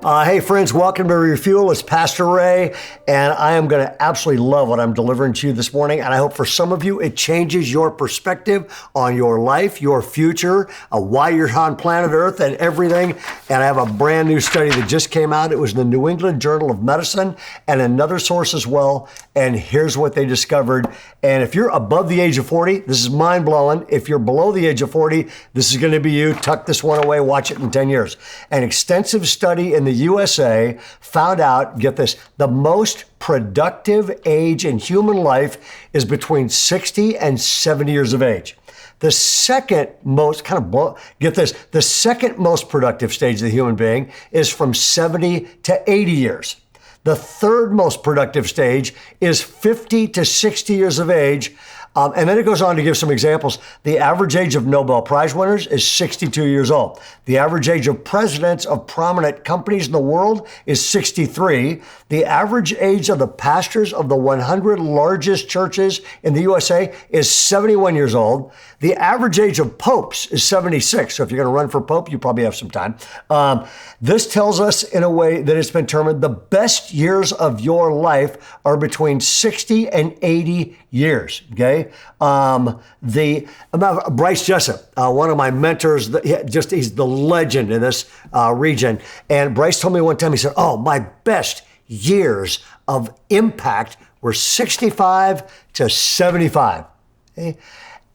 Hey friends, welcome to Refuel. It's Pastor Ray, and I am going to absolutely love what I'm delivering to you this morning. And I hope for some of you, it changes your perspective on your life, your future, why you're on planet Earth and everything. And I have a brand new study that just came out. It was in the New England Journal of Medicine and another source as well. And here's what they discovered. And if you're above the age of 40, this is mind blowing. If you're below the age of 40, this is going to be you. Tuck this one away, watch it in 10 years. An extensive study in the USA found out, get this, the most productive age in human life is between 60 and 70 years of age. The second most, get this, the second most productive stage of the human being is from 70 to 80 years. The third most productive stage is 50 to 60 years of age. And then it goes on to give some examples. The average age of Nobel Prize winners is 62 years old. The average age of presidents of prominent companies in the world is 63. The average age of the pastors of the 100 largest churches in the USA is 71 years old. The average age of popes is 76. So if you're going to run for pope, you probably have some time. This tells us in a way that it's been determined the best years of your life are between 60 and 80 years. Okay. Bryce Jessup, one of my mentors, he's the legend in this region. And Bryce told me one time, he said, my best years of impact were 65 to 75. Okay?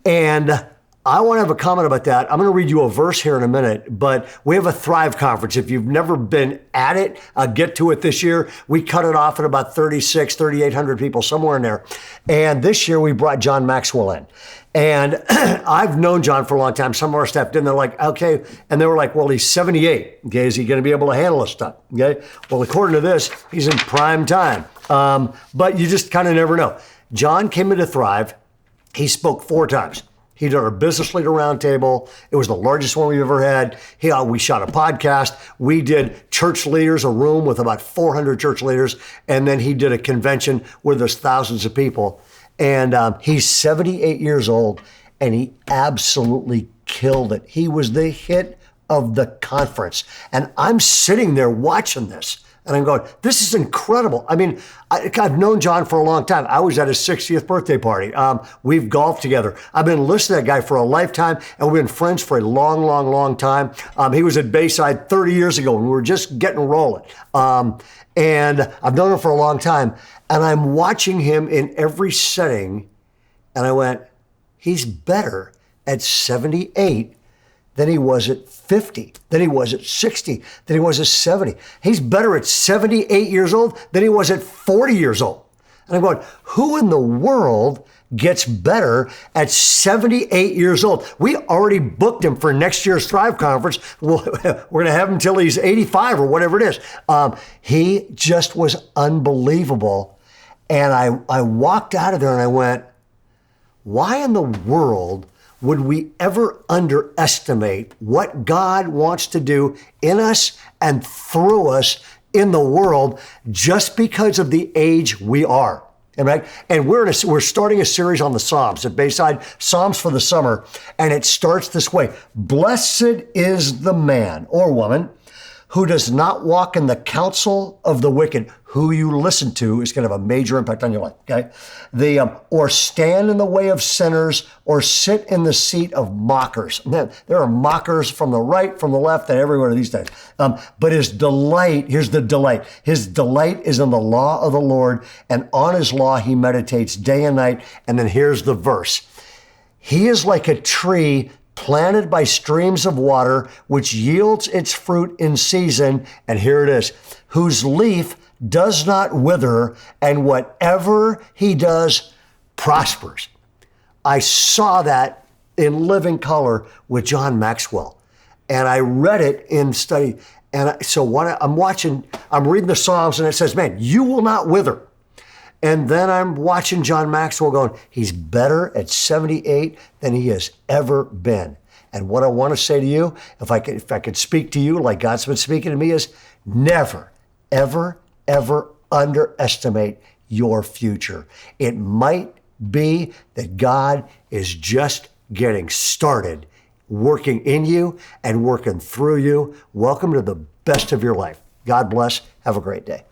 And I want to have a comment about that. I'm going to read you a verse here in a minute, but we have a Thrive conference. If you've never been at it, get to it this year. We cut it off at about 3,800 people, somewhere in there. And this year we brought John Maxwell in. And I've known John for a long time. Some of our staff didn't. They're like, okay. And they were like, well, he's 78. Okay, is he going to be able to handle this stuff? Okay. Well, according to this, he's in prime time. But you just kind of never know. John came into Thrive. He spoke 4 times. He did our business leader roundtable. It was the largest one we've ever had. We shot a podcast. We did church leaders, a room with about 400 church leaders. And then he did a convention where there's thousands of people. And he's 78 years old, and he absolutely killed it. He was the hit of the conference. And I'm sitting there watching this. And I'm going, this is incredible. I mean, I've known John for a long time. I was at his 60th birthday party. We've golfed together. I've been listening to that guy for a lifetime, and we've been friends for a long, long, long time. He was at Bayside 30 years ago, and we were just getting rolling. And I've known him for a long time, and I'm watching him in every setting, and I went, he's better at 78 than he was at 50, than he was at 60, than he was at 70. He's better at 78 years old than he was at 40 years old. And I'm going, who in the world gets better at 78 years old? We already booked him for next year's Thrive Conference. We're going to have him till he's 85 or whatever it is. He just was unbelievable. And I walked out of there and I went, why in the world would we ever underestimate what God wants to do in us and through us in the world just because of the age we are? Right? And we're starting a series on the Psalms at Bayside, Psalms for the summer, and it starts this way. Blessed is the man or woman who does not walk in the counsel of the wicked. Who you listen to is going to have a major impact on your life, okay? Or stand in the way of sinners, or sit in the seat of mockers. Man, there are mockers from the right, from the left, and everywhere these days. But his delight, here's the delight. His delight is in the law of the Lord, and on his law he meditates day and night. And then here's the verse. He is like a tree planted by streams of water, which yields its fruit in season. And here it is, whose leaf does not wither, and whatever he does prospers. I saw that in living color with John Maxwell, and I read it in study. And I'm reading the Psalms, and it says, man, you will not wither. And then I'm watching John Maxwell going, he's better at 78 than he has ever been. And what I want to say to you, if I could speak to you like God's been speaking to me, is never, ever, ever underestimate your future. It might be that God is just getting started working in you and working through you. Welcome to the best of your life. God bless. Have a great day.